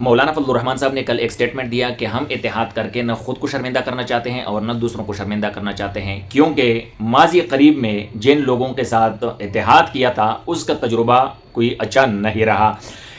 مولانا فضل الرحمان صاحب نے کل ایک سٹیٹمنٹ دیا کہ ہم اتحاد کر کے نہ خود کو شرمندہ کرنا چاہتے ہیں اور نہ دوسروں کو شرمندہ کرنا چاہتے ہیں، کیونکہ ماضی قریب میں جن لوگوں کے ساتھ اتحاد کیا تھا اس کا تجربہ کوئی اچھا نہیں رہا۔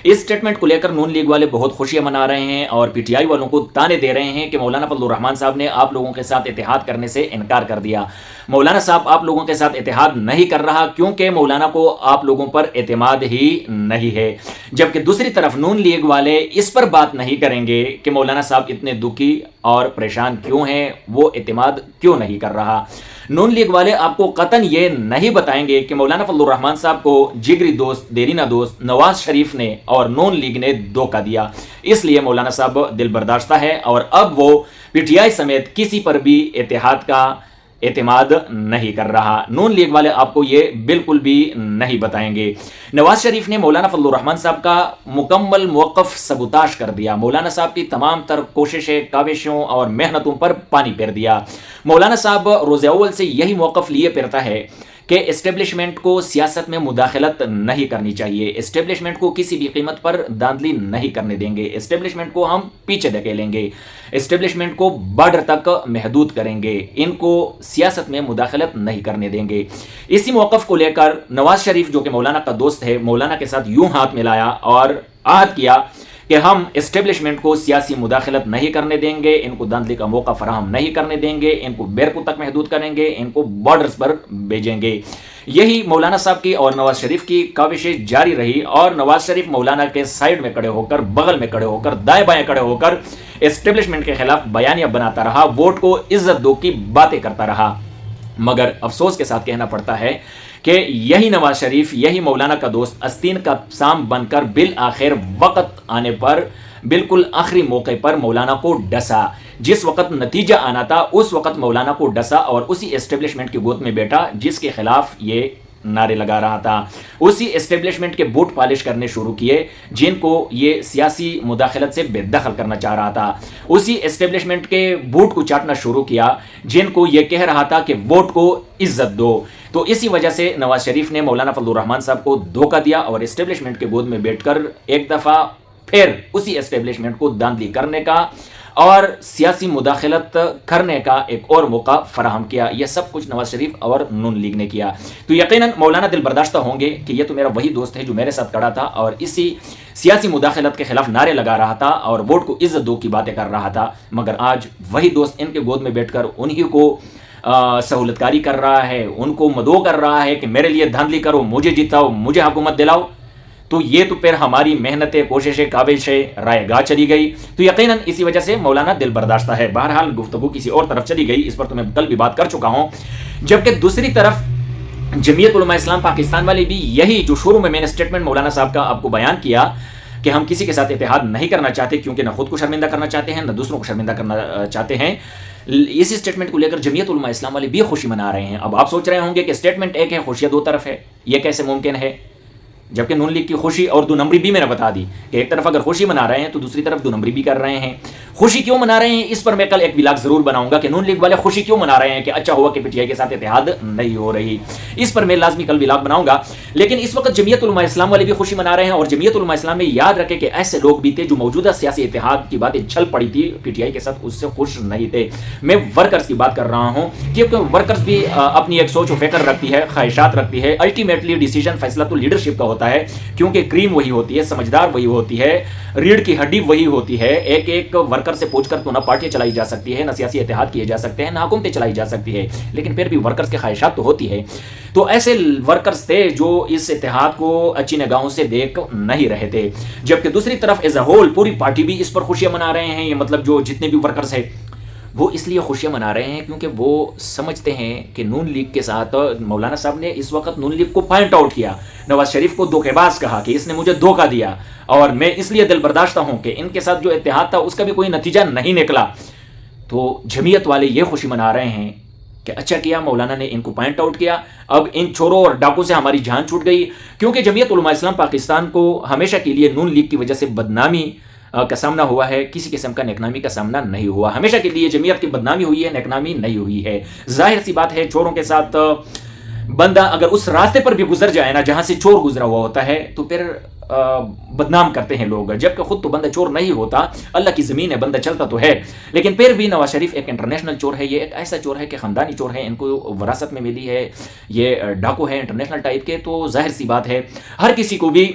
اس سٹیٹمنٹ کو لے کر نون لیگ والے بہت خوشیاں منا رہے ہیں اور پی ٹی آئی والوں کو تانے دے رہے ہیں کہ مولانا فضل الرحمان صاحب نے آپ لوگوں کے ساتھ اتحاد کرنے سے انکار کر دیا۔ مولانا صاحب آپ لوگوں کے ساتھ اتحاد نہیں کر رہا کیونکہ مولانا کو آپ لوگوں پر اعتماد ہی نہیں ہے، جبکہ دوسری طرف نون لیگ والے اس پر بات نہیں کریں گے کہ مولانا صاحب اتنے دکھی اور پریشان کیوں ہیں، وہ اعتماد کیوں نہیں کر رہا۔ نون لیگ والے آپ کو قطعاً یہ نہیں بتائیں گے کہ مولانا فضل الرحمان صاحب کو جگری دوست دیرینہ دوست نواز شریف نے اور نون لیگ نے دھوکہ دیا، اس لیے مولانا صاحب دل برداشتہ ہے اور اب وہ پی ٹی آئی سمیت کسی پر بھی اتحاد کا اعتماد نہیں کر رہا۔ نون لیگ والے آپ کو یہ بالکل بھی نہیں بتائیں گے۔ نواز شریف نے مولانا فضل الرحمان صاحب کا مکمل موقف سبوتاش کر دیا، مولانا صاحب کی تمام تر کوششیں، کاوشوں اور محنتوں پر پانی پھیر دیا۔ مولانا صاحب روز اول سے یہی موقف لیے پھرتا ہے کہ اسٹیبلشمنٹ کو سیاست میں مداخلت نہیں کرنی چاہیے، اسٹیبلشمنٹ کو کسی بھی قیمت پر دھاندلی نہیں کرنے دیں گے، اسٹیبلشمنٹ کو ہم پیچھے دھکیلیں گے، اسٹیبلشمنٹ کو بارڈر تک محدود کریں گے، ان کو سیاست میں مداخلت نہیں کرنے دیں گے۔ اسی موقف کو لے کر نواز شریف جو کہ مولانا کا دوست ہے، مولانا کے ساتھ یوں ہاتھ ملایا اور عہد کیا کہ ہم اسٹیبلشمنٹ کو سیاسی مداخلت نہیں کرنے دیں گے، ان کو دھاندلی کا موقع فراہم نہیں کرنے دیں گے، ان کو بیرکوں تک محدود کریں گے، ان کو بارڈرز پر بھیجیں گے۔ یہی مولانا صاحب کی اور نواز شریف کی کاوشیں جاری رہی اور نواز شریف مولانا کے سائیڈ میں کھڑے ہو کر، بغل میں کھڑے ہو کر، دائیں بائیں کھڑے ہو کر اسٹیبلشمنٹ کے خلاف بیانیہ بناتا رہا، ووٹ کو عزت دو کی باتیں کرتا رہا۔ مگر افسوس کے ساتھ کہنا پڑتا ہے کہ یہی نواز شریف، یہی مولانا کا دوست آستین کا سام بن کر بالآخر وقت آنے پر، بالکل آخری موقع پر مولانا کو ڈسا۔ جس وقت نتیجہ آنا تھا اس وقت مولانا کو ڈسا اور اسی اسٹیبلشمنٹ کی گود میں بیٹھا جس کے خلاف یہ نعرے لگا رہا تھا، اسی اسٹیبلشمنٹ کے بوٹ پالش کرنے شروع کیے جن کو یہ سیاسی مداخلت سے بے دخل کرنا چاہ رہا تھا، اسی اسٹیبلشمنٹ کے بوٹ کو چاٹنا شروع کیا جن کو یہ کہہ رہا تھا کہ ووٹ کو عزت دو۔ تو اسی وجہ سے نواز شریف نے مولانا فضل الرحمان صاحب کو دھوکہ دیا اور اسٹیبلشمنٹ کے گود میں بیٹھ کر ایک دفعہ پھر اسی اسٹیبلشمنٹ کو دھاندلی کرنے کا اور سیاسی مداخلت کرنے کا ایک اور موقع فراہم کیا۔ یہ سب کچھ نواز شریف اور نون لیگ نے کیا۔ تو یقیناً مولانا دل برداشتہ ہوں گے کہ یہ تو میرا وہی دوست ہے جو میرے ساتھ کھڑا تھا اور اسی سیاسی مداخلت کے خلاف نعرے لگا رہا تھا اور ووٹ کو عزت دو کی باتیں کر رہا تھا، مگر آج وہی دوست ان کے گود میں بیٹھ کر انہی کو سہولت کاری کر رہا ہے، ان کو مدعو کر رہا ہے کہ میرے لیے دھاندلی کرو، مجھے جتاؤ، مجھے حکومت دلاؤ۔ تو یہ تو پھر ہماری محنتیں، کوششیں، کاوشیں رائے گاہ چلی گئی۔ تو یقیناً اسی وجہ سے مولانا دل برداشتہ ہے۔ بہرحال گفتگو کسی اور طرف چلی گئی، اس پر تو میں کل بھی بات کر چکا ہوں۔ جبکہ دوسری طرف جمعیت علماء اسلام پاکستان والے بھی یہی جو شروع میں نے اسٹیٹمنٹ مولانا صاحب کا آپ کو بیان کیا کہ ہم کسی کے ساتھ اتحاد نہیں کرنا چاہتے کیونکہ نہ خود کو شرمندہ کرنا چاہتے ہیں نہ دوسروں کو شرمندہ کرنا چاہتے ہیں، اسی اسٹیٹمنٹ کو لے کر جمعیت علماء اسلام والے بھی خوشی منا رہے ہیں۔ اب آپ سوچ رہے ہوں گے کہ اسٹیٹمنٹ ایک ہے، خوشیاں دو طرف ہے، یہ کیسے ممکن ہے؟ جبکہ نون لیگ کی خوشی اور دو نمبری بھی میں نے بتا دی کہ ایک طرف اگر خوشی منا رہے ہیں تو دوسری طرف دو نمبری بھی کر رہے ہیں۔ خوشی کیوں منا رہے ہیں اس پر میں کل ایک ولاگ ضرور بناؤں گا کہ نون لیگ والے خوشی کیوں منا رہے ہیں کہ اچھا ہوا کہ پی ٹی آئی کے ساتھ اتحاد نہیں ہو رہی، اس پر میں لازمی کل ولاگ بناؤں گا۔ لیکن اس وقت جمعیت علماء اسلام والے بھی خوشی منا رہے ہیں اور جمعیت علماء اسلام میں یاد رکھے کہ ایسے لوگ بھی تھے جو موجودہ سیاسی اتحاد کی باتیں چھل پڑی تھی پی ٹی آئی کے ساتھ، اس سے خوش نہیں تھے۔ میں ورکرز کی بات کر رہا ہوں کیونکہ ورکرز بھی اپنی ایک سوچ و فکر رکھتی ہے، خواہشات رکھتی ہے، الٹیمیٹلی ڈیسیژن فیصلہ تو لیڈرشپ کا ہوتا ہے کیونکہ کریم وہی ہوتی ہے، سمجھدار وہی ہوتی ہے، ریڑھ کی ہڈی وہی ہوتی ہے۔ ایک ایک ورکر سے پوچھ کر تو نہ پارٹیاں چلائی جا سکتی ہے، نہ سیاسی اتحاد کیے جا سکتے ہیں، نہ حکومتیں چلائی جا سکتی ہے، لیکن پھر بھی ورکرز کے خواہشات تو ہوتی ہے۔ تو ایسے ورکرز تھے جو اس اتحاد کو اچھی نگاہوں سے دیکھ نہیں رہے تھے، جبکہ دوسری طرف ایز اے ہول پوری پارٹی بھی اس پر خوشیاں منا رہے ہیں۔ یہ مطلب جو جتنے بھی ورکرز ہیں وہ اس لیے خوشیاں منا رہے ہیں کیونکہ وہ سمجھتے ہیں کہ نون لیگ کے ساتھ مولانا صاحب نے اس وقت نون لیگ کو پوائنٹ آؤٹ کیا، نواز شریف کو دھوکے باز کہا کہ اس نے مجھے دھوکہ دیا اور میں اس لیے دل برداشتہ ہوں کہ ان کے ساتھ جو اتحاد تھا اس کا بھی کوئی نتیجہ نہیں نکلا۔ تو جمعیت والے یہ خوشی منا رہے ہیں کہ اچھا کیا مولانا نے ان کو پوائنٹ آؤٹ کیا، اب ان چوروں اور ڈاکوں سے ہماری جان چھوٹ گئی، کیونکہ جمعیت علماء اسلام پاکستان کو ہمیشہ کے لیے نون لیگ کی وجہ سے بدنامی کا سامنا ہوا ہے، کسی قسم کا نیکنامی کا سامنا نہیں ہوا۔ ہمیشہ کے لیے جمعیت کی بدنامی ہوئی ہے، نیکنامی نہیں ہوئی ہے۔ ظاہر سی بات ہے چوروں کے ساتھ بندہ اگر اس راستے پر بھی گزر جائے نا جہاں سے چور گزرا ہوا ہوتا ہے تو پھر بدنام کرتے ہیں لوگ، جبکہ خود تو بندہ چور نہیں ہوتا، اللہ کی زمین ہے، بندہ چلتا تو ہے، لیکن پھر بھی نواز شریف ایک انٹرنیشنل چور ہے، یہ ایک ایسا چور ہے کہ خاندانی چور ہے، ان کو وراثت میں ملی ہے، یہ ڈاکو ہے انٹرنیشنل ٹائپ کے، تو ظاہر سی بات ہے ہر کسی کو بھی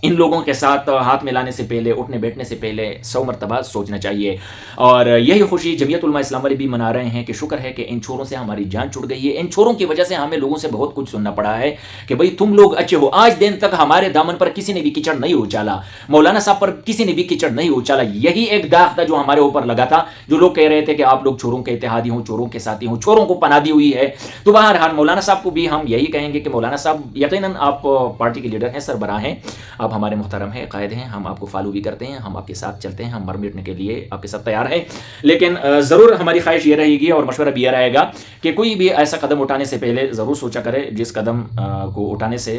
ان لوگوں کے ساتھ ہاتھ ملانے سے پہلے، اٹھنے بیٹھنے سے پہلے 100 مرتبہ سوچنا چاہیے۔ اور یہی خوشی جمعیت علماء اسلام والے بھی منا رہے ہیں کہ شکر ہے کہ ان چھوروں سے ہماری جان چھوٹ گئی ہے، ان چھوروں کی وجہ سے ہمیں لوگوں سے بہت کچھ سننا پڑا ہے کہ بھئی تم لوگ اچھے ہو، آج دن تک ہمارے دامن پر کسی نے بھی کیچڑ نہیں اچالا، مولانا صاحب پر کسی نے بھی کیچڑ نہیں اچالا، یہی ایک داغ تھا جو ہمارے اوپر لگا تھا، جو لوگ کہہ رہے تھے کہ آپ لوگ چھوروں کے اتحادی ہوں، چھوروں کے ساتھی ہوں، چھوروں کو پناہ دی ہوئی ہے۔ تو بہرحال مولانا صاحب کو بھی ہم یہی کہیں گے کہ مولانا صاحب یقیناً آپ پارٹی کے لیڈر ہیں، سربراہ ہیں، آپ ہمارے محترم ہیں، قائد ہیں، ہم آپ کو فالو بھی کرتے ہیں، ہم آپ کے ساتھ چلتے ہیں، ہم مر مٹنے کے لیے آپ کے ساتھ تیار ہیں، لیکن ضرور ہماری خواہش یہ رہے گی اور مشورہ بھی یہ رہے گا کہ کوئی بھی ایسا قدم اٹھانے سے پہلے ضرور سوچا کرے جس قدم کو اٹھانے سے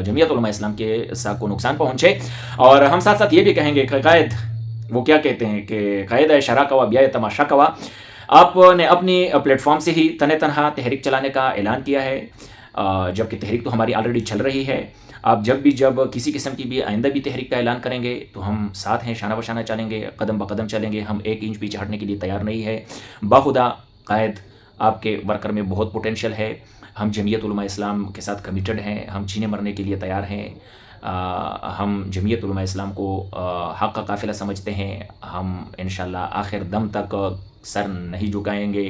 جمعیت علماء اسلام کے ساتھ کو نقصان پہنچے۔ اور ہم ساتھ ساتھ یہ بھی کہیں گے کہ قائد، وہ کیا کہتے ہیں کہ قائد ہے شرا کوا بیائے تماشا کوا، آپ نے اپنی پلیٹ فارم سے ہی تنہا تحریک چلانے کا اعلان کیا ہے، جبکہ تحریک تو ہماری آلریڈی چل رہی ہے۔ آپ جب کسی قسم کی بھی آئندہ بھی تحریک کا اعلان کریں گے تو ہم ساتھ ہیں، شانہ بشانہ چلیں گے، قدم بقدم چلیں گے، ہم 1 انچ پیچھے ہٹنے کے لیے تیار نہیں ہے۔ باخدا قائد، آپ کے ورکر میں بہت پوٹینشیل ہے، ہم جمعیت علماء اسلام کے ساتھ کمیٹڈ ہیں، ہم جینے مرنے کے لیے تیار ہیں، ہم جمعیت علماء اسلام کو حق کا قافلہ سمجھتے ہیں، ہم انشاءاللہ آخر دم تک سر نہیں جھکائیں گے،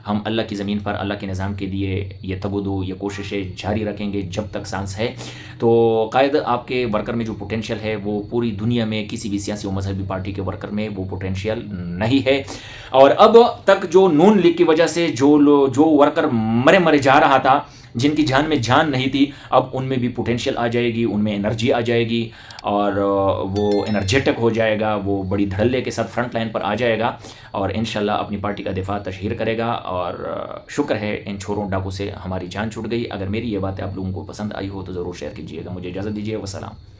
ہم اللہ کی زمین پر اللہ کے نظام کے لیے یہ تبدو، یہ کوششیں جاری رکھیں گے جب تک سانس ہے۔ تو قائد، آپ کے ورکر میں جو پوٹینشیل ہے وہ پوری دنیا میں کسی بھی سیاسی و مذہبی پارٹی کے ورکر میں وہ پوٹینشیل نہیں ہے، اور اب تک جو نون لیگ کی وجہ سے جو ورکر مرے جا رہا تھا، جن کی جان میں جان نہیں تھی، اب ان میں بھی پوٹینشیل آ جائے گی، ان میں انرجی آ جائے گی، اور وہ انرجیٹک ہو جائے گا، وہ بڑی دھڑلے کے ساتھ فرنٹ لائن پر آ جائے گا، اور انشاءاللہ اپنی پارٹی کا دفاع تشہیر کرے گا۔ اور شکر ہے ان چھوروں ڈاکو سے ہماری جان چھوٹ گئی۔ اگر میری یہ باتیں آپ لوگوں کو پسند آئی ہو تو ضرور شیئر کیجیے گا۔ مجھے اجازت دیجیے، والسلام۔